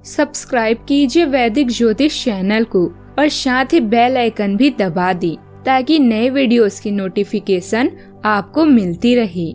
Subscribe कीजिए वैदिक ज्योतिष चैनल को और साथ ही बेल आइकन भी दबा दी ताकि नए वीडियोस की नोटिफिकेशन आपको मिलती रहे।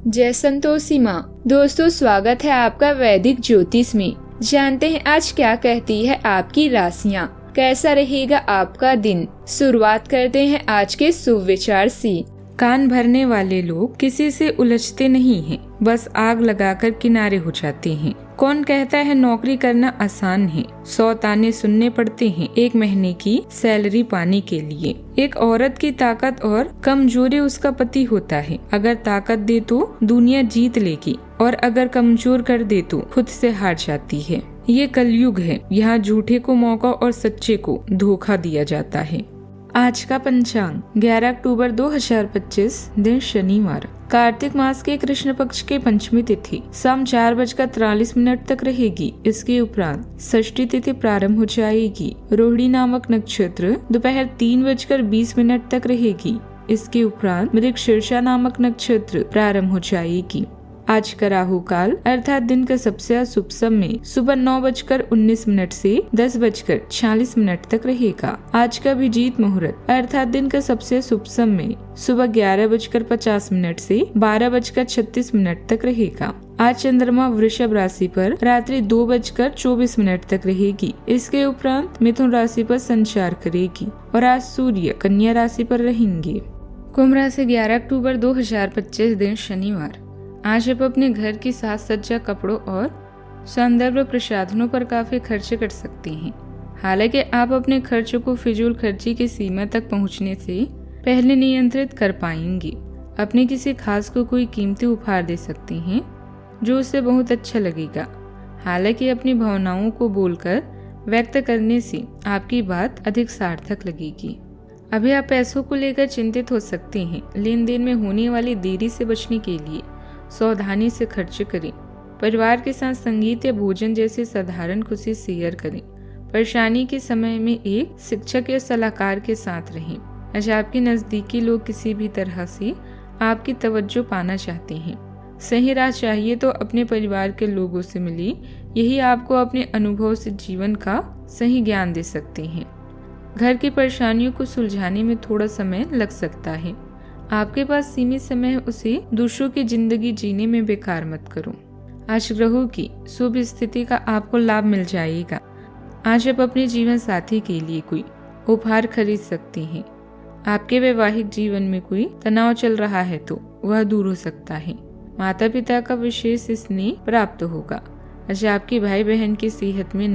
जय संतोषी माँ। दोस्तों, स्वागत है आपका वैदिक ज्योतिष में। जानते हैं आज क्या कहती है आपकी राशियाँ, कैसा रहेगा आपका दिन। शुरुआत करते हैं आज के शुभ विचार से। कान भरने वाले लोग किसी से उलझते नहीं हैं, बस आग लगाकर किनारे हो जाते हैं। कौन कहता है नौकरी करना आसान है, 100 ताने सुनने पड़ते हैं एक महीने की सैलरी पाने के लिए। एक औरत की ताकत और कमजोरी उसका पति होता है। अगर ताकत दे तो दुनिया जीत लेगी और अगर कमजोर कर दे तो खुद से हार जाती है। ये कलयुग है, यहाँ झूठे को मौका और सच्चे को धोखा दिया जाता है। आज का पंचांग 11 अक्टूबर 2025, दिन शनिवार। कार्तिक मास के कृष्ण पक्ष के पंचमी तिथि शाम 4:43 तक रहेगी। इसके उपरांत षष्ठी तिथि प्रारंभ हो जाएगी। रोहिणी नामक नक्षत्र दोपहर 3:20 तक रहेगी। इसके उपरांत मृगशीर्षा नामक नक्षत्र प्रारंभ हो जाएगी। आज का राहु काल अर्थात दिन का सबसे अशुभ समय सुबह 9:19 से 10:46 तक रहेगा। आज का अभिजीत मुहूर्त अर्थात दिन का सबसे शुभ समय सुबह 11:50 से 12:36 तक रहेगा। आज चंद्रमा वृषभ राशि पर रात्रि 2:24 तक रहेगी। इसके उपरांत मिथुन राशि पर संचार करेगी और आज सूर्य कन्या राशि पर रहेंगे। कुंभ राशि 11 अक्टूबर 2025, दिन शनिवार। आज आप अपने घर की साज सज्जा, कपड़ों और सौंदर्य प्रसाधनों पर काफी खर्च कर सकते हैं। हालांकि आप अपने खर्चों को फिजूल खर्ची की सीमा तक पहुंचने से पहले नियंत्रित कर पाएंगे। अपने किसी खास को कोई कीमती उपहार दे सकते हैं जो उसे बहुत अच्छा लगेगा। हालांकि अपनी भावनाओं को बोलकर व्यक्त करने से आपकी बात अधिक सार्थक लगेगी। अभी आप पैसों को लेकर चिंतित हो सकते हैं। लेन देन में होने वाली देरी से बचने के लिए सावधानी से खर्च करें। परिवार के साथ संगीत या भोजन जैसी साधारण खुशी शेयर करें। परेशानी के समय में एक शिक्षक या सलाहकार के साथ रहें। आज आपके नजदीकी लोग किसी भी तरह से आपकी तवज्जो पाना चाहते हैं। सही राह चाहिए तो अपने परिवार के लोगों से मिले, यही आपको अपने अनुभव से जीवन का सही ज्ञान दे सकते हैं। घर की परेशानियों को सुलझाने में थोड़ा समय लग सकता है। आपके पास सीमित समय है, उसे दूसरों की जिंदगी जीने में बेकार मत करो। आज ग्रहों की शुभ स्थिति का आपको लाभ मिल जाएगा। आज आप अपने जीवन साथी के लिए कोई उपहार खरीद सकते हैं। आपके वैवाहिक जीवन में कोई तनाव चल रहा है तो वह दूर हो सकता है। माता पिता का विशेष स्नेह प्राप्त होगा। आज आपके भाई बहन की सेहत में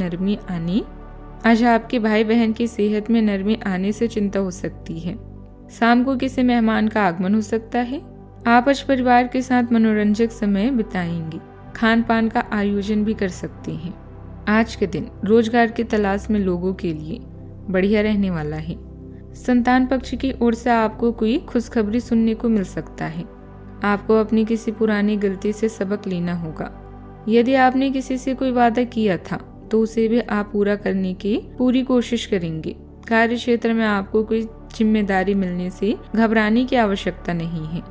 नरमी आने से चिंता हो सकती है। शाम को किसी मेहमान का आगमन हो सकता है। आप आज परिवार के साथ मनोरंजक समय बिताएंगे। खान पान का आयोजन भी कर सकते हैं। आज के दिन रोजगार की तलाश में लोगों के लिए बढ़िया रहने वाला है। संतान पक्ष की ओर से आपको कोई खुशखबरी सुनने को मिल सकता है। आपको अपनी किसी पुरानी गलती से सबक लेना होगा। यदि आपने किसी से कोई वादा किया था तो उसे भी आप पूरा करने की पूरी कोशिश करेंगे। कार्य क्षेत्र में आपको कोई जिम्मेदारी मिलने से घबराने की आवश्यकता नहीं है।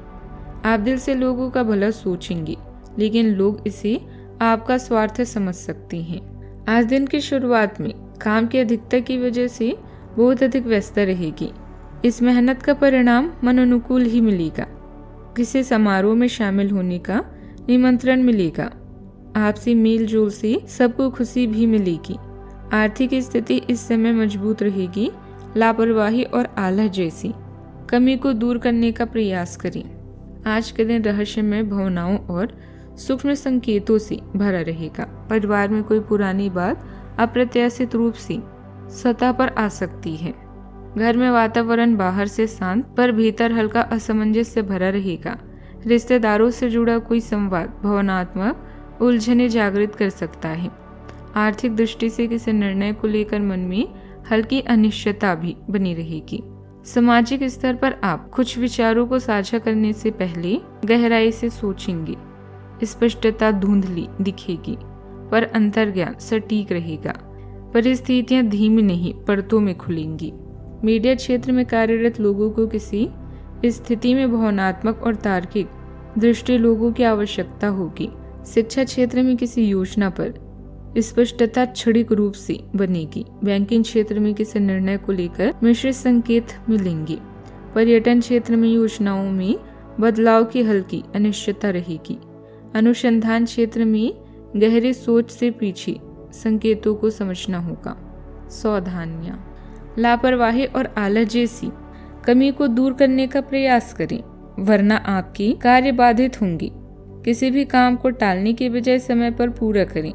आप दिल से लोगों का भला सोचेंगे, लेकिन लोग इसे आपका स्वार्थ समझ सकते हैं। आज दिन की शुरुआत में काम की अधिकता की वजह से बहुत अधिक व्यस्तता रहेगी। इस मेहनत का परिणाम मन अनुकूल ही मिलेगा। किसी समारोह में शामिल होने का निमंत्रण मिलेगा। आपसी मेल जोल से सबको खुशी भी मिलेगी। आर्थिक स्थिति इस समय मजबूत रहेगी। लापरवाही और आलस जैसी कमी को दूर करने का प्रयास करें। आज के दिन रहस्यमय भावनाओं और सूक्ष्म संकेतों से भरा रहेगा। परिवार में कोई पुरानी बात अप्रत्याशित रूप से सतह पर आ सकती है। घर में वातावरण बाहर से शांत पर भीतर हल्का असमंजस से भरा रहेगा। रिश्तेदारों से जुड़ा कोई संवाद भावनात्मक उलझने जागृत कर सकता है। आर्थिक दृष्टि से किसी निर्णय को लेकर मन में हल्की अनिश्चितता भी बनी रहेगी। सामाजिक स्तर पर आप कुछ विचारों को साझा करने से पहले गहराई से सोचेंगे। स्पष्टता धुंधली दिखेगी पर अंतर्ज्ञान सटीक रहेगा। परिस्थितियां धीमी नहीं परतों में खुलेंगी। मीडिया क्षेत्र में कार्यरत लोगों को किसी स्थिति में भावनात्मक और तार्किक दृष्टि लोगों की आवश्यकता होगी। शिक्षा क्षेत्र में किसी योजना पर स्पष्टता क्षणिक रूप से बनेगी। बैंकिंग क्षेत्र में किसी निर्णय को लेकर मिश्रित संकेत मिलेंगे। पर्यटन क्षेत्र में योजनाओं में बदलाव की हल्की अनिश्चितता रहेगी। अनुसंधान क्षेत्र में गहरी सोच से पीछे संकेतों को समझना होगा। सावधानियां, लापरवाही और आलस जैसी कमी को दूर करने का प्रयास करें, वरना आपकी कार्य बाधित होंगे। किसी भी काम को टालने के बजाय समय पर पूरा करें।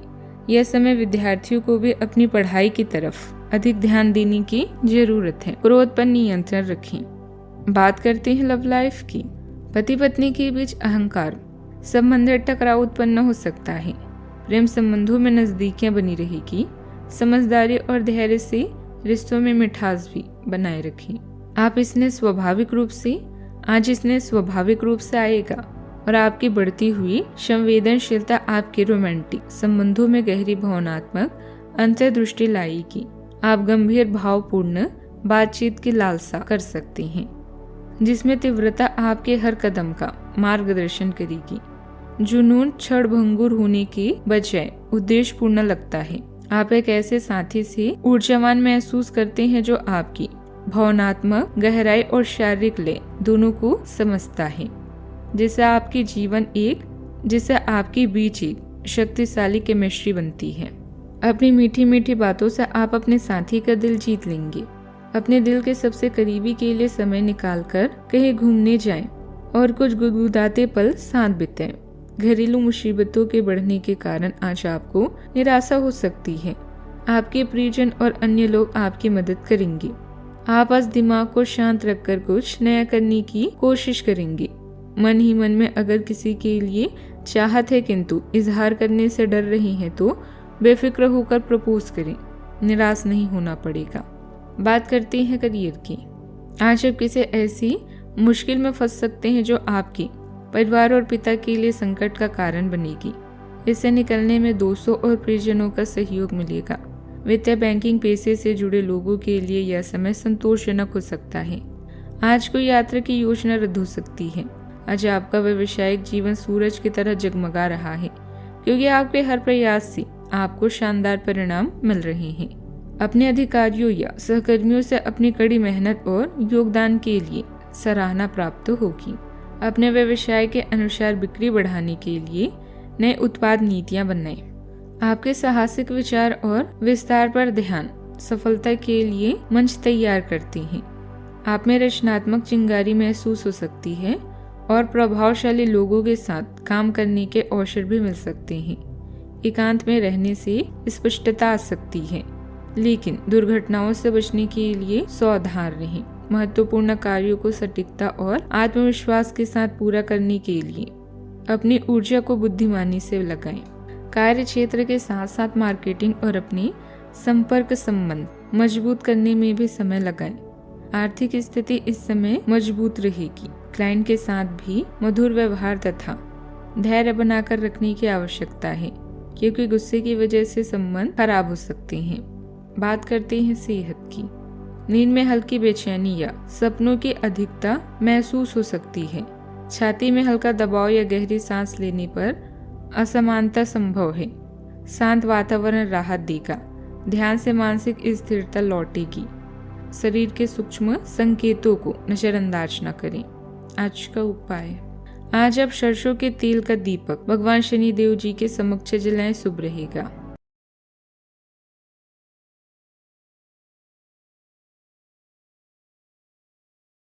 यह समय विद्यार्थियों को भी अपनी पढ़ाई की तरफ अधिक ध्यान देने की जरूरत है। क्रोध पर नियंत्रण रखें। बात करते हैं लव लाइफ की। पति पत्नी के बीच अहंकार संबंध टकराव उत्पन्न हो सकता है। प्रेम संबंधों में नजदीकियां बनी रहेगी। समझदारी और धैर्य से रिश्तों में मिठास भी बनाए रखें। आज इसने स्वाभाविक रूप से आएगा और आपकी बढ़ती हुई संवेदनशीलता आपके रोमांटिक संबंधों में गहरी भावनात्मक अंतर्दृष्टि लाएगी। आप गंभीर भावपूर्ण बातचीत की लालसा कर सकते हैं, जिसमें तीव्रता आपके हर कदम का मार्गदर्शन करेगी। जुनून क्षणभंगुर होने के बजाय उद्देश्यपूर्ण लगता है। आप एक ऐसे साथी से ऊर्जावान महसूस करते हैं जो आपकी भावनात्मक गहराई और शारीरिक लय दोनों को समझता है, जिससे आपके बीच एक शक्तिशाली केमिस्ट्री बनती है। अपनी मीठी मीठी बातों से आप अपने साथी का दिल जीत लेंगे। अपने दिल के सबसे करीबी के लिए समय निकालकर कहीं घूमने जाएं और कुछ गुदगुदाते पल साथ बिताएं। घरेलू मुसीबतों के बढ़ने के कारण आज आपको निराशा हो सकती है। आपके परिजन और अन्य लोग आपकी मदद करेंगे। आप आज दिमाग को शांत रखकर कुछ नया करने की कोशिश करेंगे। मन ही मन में अगर किसी के लिए चाहत है किंतु इजहार करने से डर रही हैं तो बेफिक्र होकर प्रपोज करें, निराश नहीं होना पड़ेगा। बात करते हैं करियर की। आज आप किसी ऐसी मुश्किल में फंस सकते हैं जो आपके परिवार और पिता के लिए संकट का कारण बनेगी। इससे निकलने में दोस्तों और परिजनों का सहयोग मिलेगा। वित्तीय बैंकिंग पेशे से जुड़े लोगों के लिए यह समय संतोषजनक हो सकता है। आज कोई यात्रा की योजना रद्द हो सकती है। आज आपका व्यवसायिक जीवन सूरज की तरह जगमगा रहा है, क्योंकि आपके हर प्रयास से आपको शानदार परिणाम मिल रहे हैं। अपने अधिकारियों या सहकर्मियों से अपनी कड़ी मेहनत और योगदान के लिए सराहना प्राप्त होगी। अपने व्यवसाय के अनुसार बिक्री बढ़ाने के लिए नए उत्पाद नीतियां बनाएं। आपके साहसिक विचार और विस्तार पर ध्यान सफलता के लिए मंच तैयार करते हैं। आप में रचनात्मक चिंगारी महसूस हो सकती है और प्रभावशाली लोगों के साथ काम करने के अवसर भी मिल सकते हैं। एकांत में रहने से स्पष्टता आ सकती है, लेकिन दुर्घटनाओं से बचने के लिए सावधान रहें। महत्वपूर्ण कार्यों को सटीकता और आत्मविश्वास के साथ पूरा करने के लिए अपनी ऊर्जा को बुद्धिमानी से लगाएं। कार्य क्षेत्र के साथ साथ मार्केटिंग और अपने संपर्क संबंध मजबूत करने में भी समय लगाएं। आर्थिक स्थिति इस समय मजबूत रहेगी। क्लाइंट के साथ भी मधुर व्यवहार तथा धैर्य बनाकर रखने की आवश्यकता है, क्योंकि गुस्से की वजह से संबंध खराब हो सकते हैं। बात करते हैं सेहत की। नींद में हल्की बेचैनी या सपनों की अधिकता महसूस हो सकती है। छाती में हल्का दबाव या गहरी सांस लेने पर असमानता संभव है। शांत वातावरण राहत देगा। ध्यान से मानसिक स्थिरता लौटेगी। शरीर के सूक्ष्म संकेतों को नजरअंदाज न करें। आज का उपाय, आज आप सरसों के तेल का दीपक भगवान शनि देव जी के समक्ष जलाएं, शुभ रहेगा।